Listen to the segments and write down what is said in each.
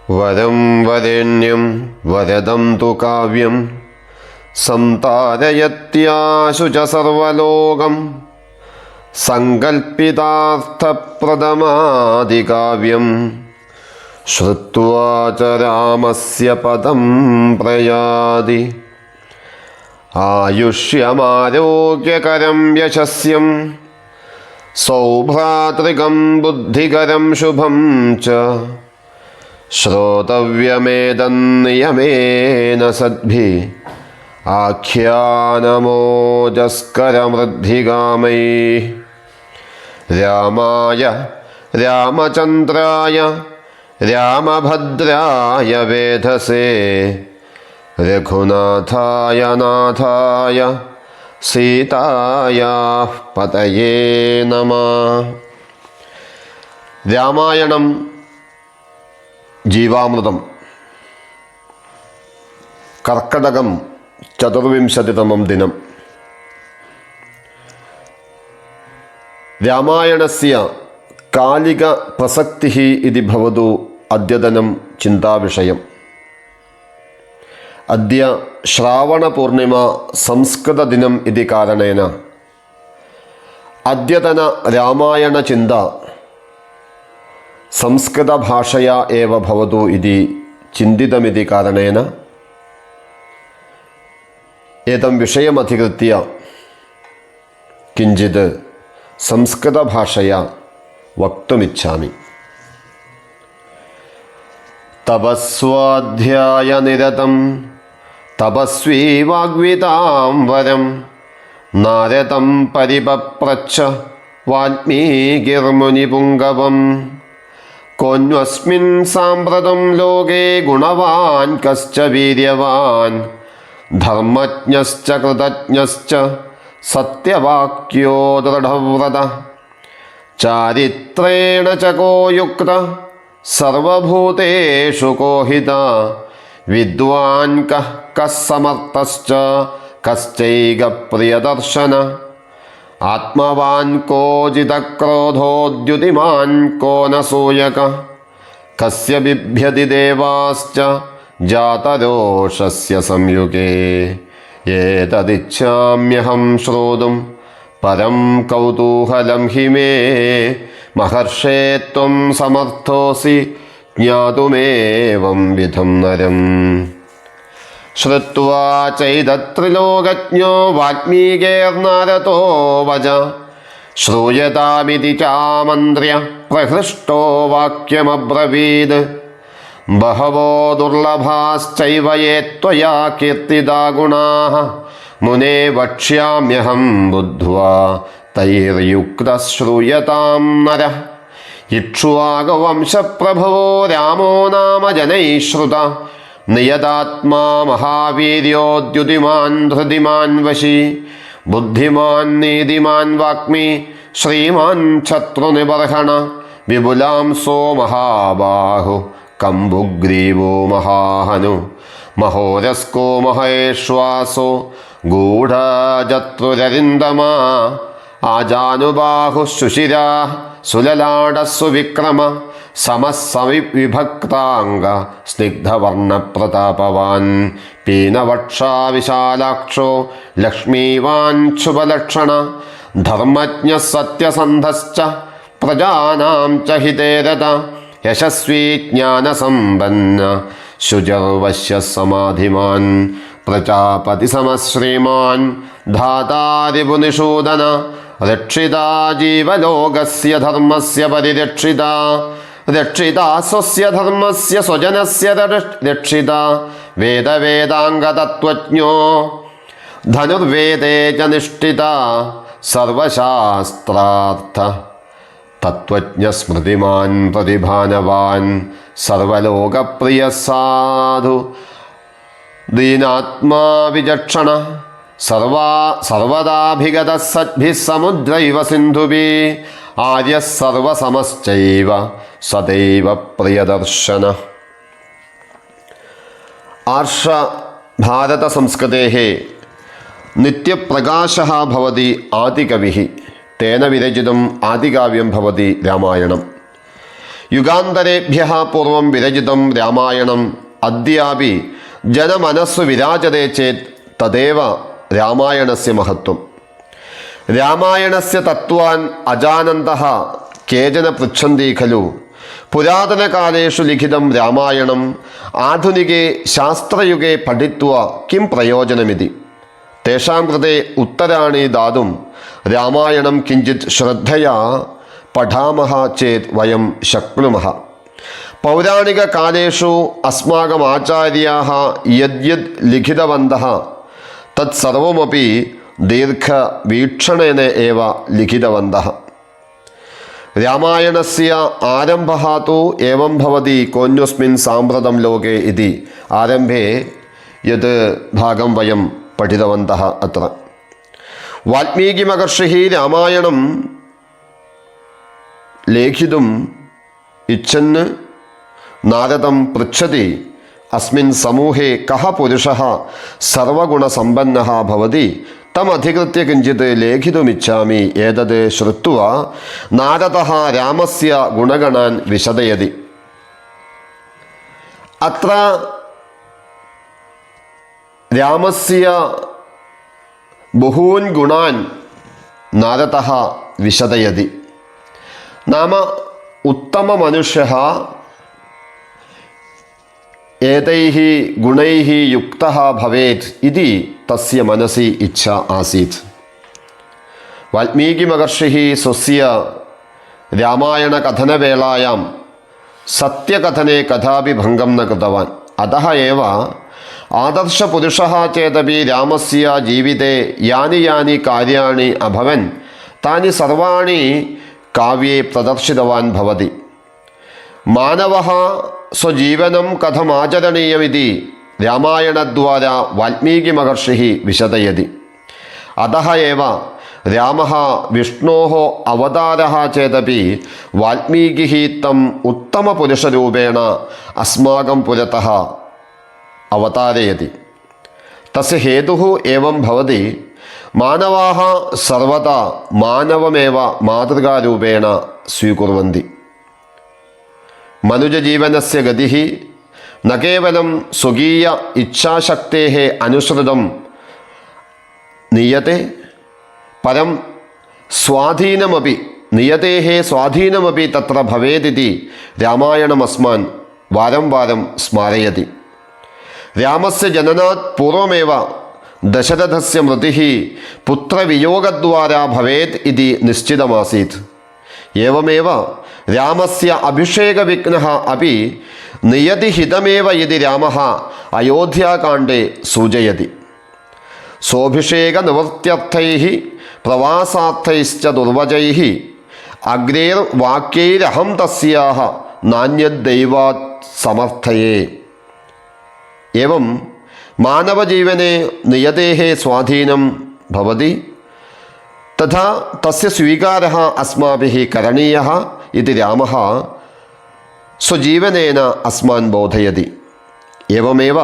വരം വരേണ്യം വരദം തു കാവ്യം സന്താരയത്യാശു ച സർവലോകം സങ്കൽപ്പിതാർത്ഥപ്രദമാദികാവ്യം ശ്രുത്വാ ച രാമസ്യ പദം പ്രയാതി ആയുഷ്യമാരോഗ്യകരം യശസ്യം സൗഭ്രാതൃകം ബുദ്ധികരം ശുഭം ച ശ്രോതവ്യമേതന്നിയമേന സദ്ഭി ആഖ്യാനമോജസ്കരമൃദ്ധികാമൈ രാമായ രാമചന്ദ്രായ രാമഭദ്രായ വേധസേ രഘുനാഥായ നാഥായ സീതായാഃ പതയേ നമഃ. രാമായണം ജീവാമൃതം കർക്കടകം ചതുർവിംശതിതമം ദിനം. രാമായണസ്യ കാലിക പ്രസക്തിഃ ഇതി ഭവതു അദ്യതനം ചിന്താവിഷയം. അദ്യ ശ്രാവണപൂർണിമ സംസ്കൃതദിനം ഇതി കാരണേന അദ്യതന രാമായണചിന്ത സംസ്കൃതഭാഷയാ ഏവ ഭവതു ഇതി ചിന്തിതമിതി കാരണേന ഏതം വിഷയമധികൃത്യ കിഞ്ചിത് സംസ്കൃതഭാഷയാ വക്തുമിച്ഛാമി. തപസ്വാധ്യായനിരതം തപസ്വീ വാഗ്വിതാം വരം നാരദം പരിപപ്രച്ഛ വാൽമീകിർമുനിപുങ്കവം കോന്വസ്മിൻ സാമ്പ്രതം ലോകേ ഗുണവാൻ കശ്ച വീര്യവാൻ ധർമ്മജ്ഞശ്ച കൃതജ്ഞശ്ച സത്യവാക്യോ ദൃഢവ്രത ചാരിത്രേണ ച കോ യുക്ത സർവഭൂതേഷു കോഹിത വിദ്വാൻ കഃ സമർത്ഥശ്ച കശ്ചൈക പ്രിയദർശന ആത്മവാൻ കോ ജിതക്രോധോദ്യുതിമാൻ കോ നസൂയക കസ്യ ബിഭ്യതി ദേവാശ്ച ജാതരോഷസ്യ സംയുഗേ ഏതദിച്ഛാമ്യഹം ശ്രോതും പരം കൗതൂഹലം ഹി മേ മഹർഷേ ത്വം സമർത്ഥോസി ജ്ഞാതുമേവം വിധം നരം. ശ്രുത്വാ ചൈതത്രിലോകജ്ഞോ വാൽമീകേർനാരദോ വച ശ്രൂയതാമിതി ചാമന്ത്ര്യ പ്രഹൃഷ്ടോ വാക്യമബ്രവീത് ബഹവോ ദുർലഭാശ്ചൈവ യേ ത്വയാ കീർത്തിതാ ഗുണാഃ മുനേ വക്ഷ്യാമ്യഹം ബുദ്ധ്വാ തൈർയുക്തഃ ശ്രൂയതാം നരഃ. ഇക്ഷ്വാകുവംശപ്രഭവോ രാമോ നാമ ജനൈഃ ശ്രുത നിയതാത്മാ മഹാവീര്യോദ്യുതിമാൻ ധൃതിമാൻ വശി ബുദ്ധിമാൻ നീതിമാൻ വാഗ്മി ശ്രീമാൻ ശത്രുനിബർഹണ വിപുലാംസോ മഹാബാഹു കംബുഗ്രീവോ മഹാഹനു മഹോരസ്കോ മഹേശ്വാസോ ഗൂഢജത്രുരരിന്ദമാ ആജാനുബാഹു ശുശിരാ സുലലാടസ്സു വിക്രമ സമസ്സവിഭക്താംഗ സ്നിഗ്ധവർണപ്രതാപവാൻ പീനവക്ഷാ വിശാലാക്ഷോ ലക്ഷ്മീവാൻ ശുഭലക്ഷണ ധർമ്മജ്ഞ സത്യസന്ധശ്ച പ്രജാനാം ച ഹിതേ രത യശസ്വീ ജ്ഞാനസമ്പന്ന ശുചർവശ്യ സമാധിമാൻ പ്രജാപതി സമശ്രീമാൻ ധാതാരിപുനിഷൂദന രക്ഷിതാ ജീവലോകസ്യ ധർമ്മസ്യ പരിരക്ഷിതാ രക്ഷിതാ സ്വസ്യ ധർമ്മസ്യ സ്വജനസ്യ രക്ഷിതാ വേദവേദാംഗതത്വജ്ഞോ ധനുർവേദേ ച നിഷ്ഠിതാ സർവശാസ്ത്രാർത്ഥ തത്വജ്ഞ സ്മൃതിമാൻ പ്രതിഭാനവാൻ സർവലോകപ്രിയ സാധു ദീനാത്മാ വിചക്ഷണ സർവദാഭിഗത സദ്ഭിഃ സമുദ്രൈവ സിന്ധുഭിഃ ആര്യഃ സർവസമശ്ചൈവ സദൈവ പ്രിയദർശന. ആർഷ ഭാരത സംസ്കൃതേഃ നിത്യപ്രകാശः ഭവതി ആദികവിः തേന വിരചിതം ആദികാവ്യം ഭവതി രാമായണം. യുഗാന്തരേഭ്യഃ പൂർവം വിരചിതം രാമായണം അദ്യാപി ജനമനസ്സു വിരാജതേ ചേത് തദേവ രാമായണസ്യ മഹത്വം. രാമായണസ്യ തത്വാൻ അജാനന്തഃ കേചന പൃച്ഛന്തി ഖലു പുരാതനകാലേഷു ലിഖിതം രാമായണം ആധുനികേ ശാസ്ത്രയുഗേ പഠിത്വാ കിം പ്രയോജനമിതി. തേഷാം കൃതേ ഉത്തരാണി ദാതും രാമായണം കിഞ്ചിത് ശ്രദ്ധയാ പഠാമഃ ചേത് വയം ശക്നുമഃ. പൗരാണികകാലേഷു അസ്മാകം ആചാര്യാः യദ്യത് ലിഖിതവന്തः തത്സർവമപി ദീർഘവീക്ഷണേന ഏവ ലിഖിതവന്തः. രാമായണസ്യ ആരംഭഃ തു ഏവം ഭവതി കോന്യസ്മിൻ സാമ്പ്രതം ലോകേ ഇതി ആരംഭേ യത് ഭാഗം വയം പഠിതവന്തः അത്ര. വാൽമീകിമഹർഷിः രാമായണം ലേഖിതും ഇച്ഛन् നാരദം പൃച്ഛതി അസ്മിൻ സമൂഹേ കഃ പുരുഷः സർവഗുണസമ്പന്നः ഭവതി തമധികൃത്യ കിഞ്ചിത് ലേഖിതുമിച്ഛാമി. ഏതത് ശ്രുത്വാ നാരദഃ രാമസ്യ ഗുണഗണാൻ വിശദയതി. അത്ര രാമസ്യ ബഹൂൻ ഗുണാൻ നാരദഃ വിശദയതി. നാമ ഉത്തമമനുഷ്യഃ ഏതൈഃ ഗുണൈഃ യുക്തഃ ഭവേത് ഇതി തസ്യ മനസി ഇച്ഛ ആസീത്. വാൽമീകിമഹർഷിः സ്വസ്യ രാമായണകഥനവേളായാം സത്യകഥനെ കഥാപി ഭംഗം ന കൃതവാൻ. അതഃ ഏവ ആദർശപുരുഷः ചേതപി രാമസ്യ ജീവിതേ യാനി യാനി കാര്യാണി അഭവൻ താനി സർവാണി കാവ്യേ പ്രദർശിതവാൻ ഭവതി. മാനവഃ സ്വജീവനം കഥമാചരണീയമിതി രാമായണദ്വാരാ വാൽമീകിമഹർഷിः വിശദയതി. അതഃ ഏവ രാമः വിഷ്ണോः അവതാരः ചേതപി വാൽമീകിः തം ഉത്തമപുരുഷരൂപേണ അസ്മാകം പുരതः അവതാരയതി. തസ്യ ഹേതുഃ ഏവം ഭവതി മാനവാः സർവദാ മാനവമേവ മാതൃകാരൂപേണ സ്വീകുർവന്തി. മനുജജീവനസ്യ ഗതിഃ ന കേവലം സ്വകീയ ഇച്ഛാശക്തേഃ അനുസൃതം നിയതേ പരം സ്വാധീനമപി നിയതേഃ സ്വാധീനമപി തത്ര ഭവേദിതി രാമായണമസ്മാൻ വാരം വാരം സ്മാരയതി. രാമസ്യ ജനനാത് പൂർവമേവ ദശരഥസ്യ മൃതിഃ പുത്രവിയോഗദ്വാരാ ഭവേത് ഇതി നിശ്ചിതമാസീത്. ഏവമേവ രാമസ്യ അഭിഷേകവിഘ്നഃ അപി നിയതിഹിതമേവ ഇതി രാമः അയോധ്യാകാണ്ഡേ സൂചയതി. സ്വഭിഷേകനിവൃത്യർത്ഥൈഃ പ്രവാസാർത്ഥൈശ്ച ദുർവചൈഃ അഗ്രേർവാക്യൈരഹം തസ്യാഃ നാന്യദ്ദൈവാത് സമർത്ഥയേ. एवं मानवजीवने नियतेः स्वाधीनं भवति तथा तस्य स्वीकारः अस्माभिः करणीयः इति रामः स्वजीवनेन अस्मान् बोधयति. एवमेव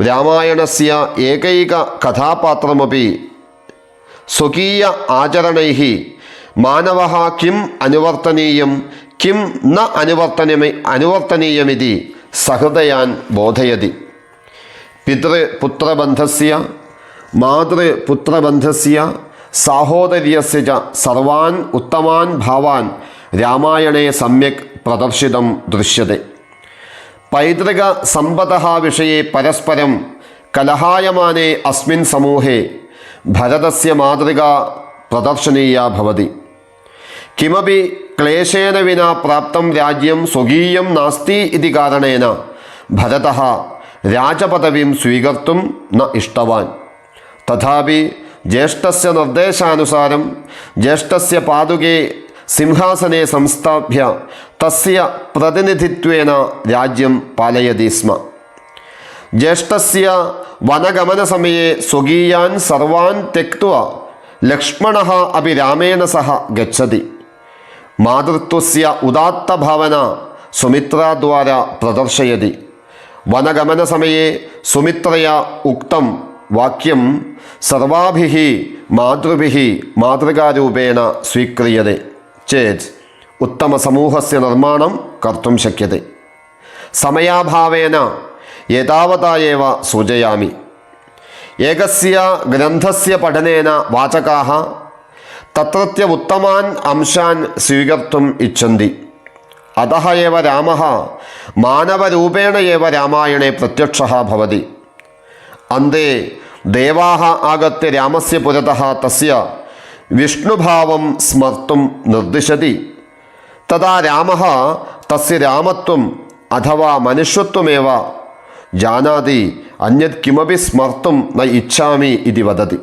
रामायणस्य एकैककथापात्रमपि स्वकीय आचरणैः मानवः किम् अनुवर्तनीयं किं न अनुवर्तनीयमिति सहृदयान् बोधयति. पितृपुत्रबन्धस्य मातृपुत्रबन्धस्य साहोदर्यस्य च सर्वान् उत्तमान् भावान् रामायणे सम्यक् प्रदर्शितं दृश्यते. पैतृकसम्पदः विषये परस्परं कलहायमाने अस्मिन् समूहे भरतस्य मातृका प्रदर्शनीया भवति. किमपि क्लेशेन विना प्राप्तं राज्यं स्वकीयं नास्ति इति कारणेन भरतः राजपदवीं स्वीकर्तुं न इष्टवान्. तथापि ज्येष्ठस्य निर्देशानुसारं ज्येष्ठस्य पादुके सिंहासने संस्थाप्य तस्य प्रतिनिधित्वेन राज्यं पालयति स्म. ज्येष्ठस्य वनगमनसमये स्वकीयान् सर्वान् त्यक्त्वा लक्ष्मणः अपि रामेण सह गच्छति. मातृत्वस्य उदात्तभावना सुमित्राद्वारा प्रदर्शयति. वनगमनसमये सुमित्रया उक्तं वाक्यं सर्वाभिः मातृभिः मातृकारूपेण स्वीक्रियते चेत् उत्तमसमूहस्य निर्माणं कर्तुं शक्यते। समयाभावेन एतावता एव सूचयामि। एकस्य ग्रन्थस्य पठनेन वाचकाः तत्रत्य उत्तमान् अंशान् स्वीकर्तुम् इच्छन्ति। अतः एव रामः मानवरूपेण एव रामायणे प्रत्यक्षः भवति। अन्ते देवाः आगत्य रामस्य पुरतः तस्य विष्णुभावं स्मर्तुं निर्दिशति। तदा रामः तस्य रामत्वम् अथवा मनुष्यत्वमेव जानाति, अन्यत् किमपि स्मर्तुं न इच्छामि इति वदति।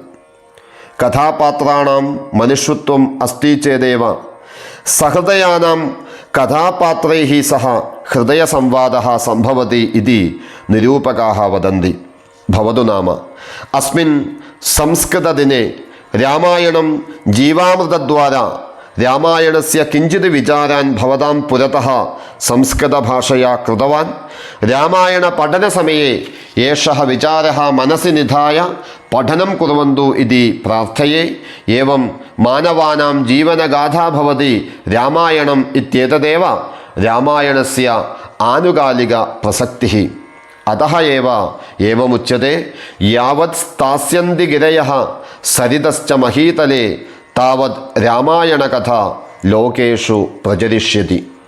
कथापात्राणां मनुष्यत्वम् अस्ति चेदेव सहृदयानां कथापात्रैः सह हृदयसंवादः सम्भवति इति निरूपकाः वदन्ति। भवतु नाम अस्मिन् संस्कृतदिने रामायणं जीवामृतद्वारा रामायणस्य किञ्चित् विचारान् भवतां पुरतः संस्कृतभाषया कृतवान्। रामायणपठनसमये एषः विचारः मनसि निधाय पठनं कुर्वन्तु इति प्रार्थये। एवं मानवानां जीवनगाथा भवति रामायणम् इत्येतदेव रामायणस्य आनुकालिकप्रसक्तिः। अतः एव एवमुच्यते, यावत् स्थास्यन्ति गिरयः सरितश्च महीतले तावत् रामायणकथा लोकेषु प्रचरिष्यति।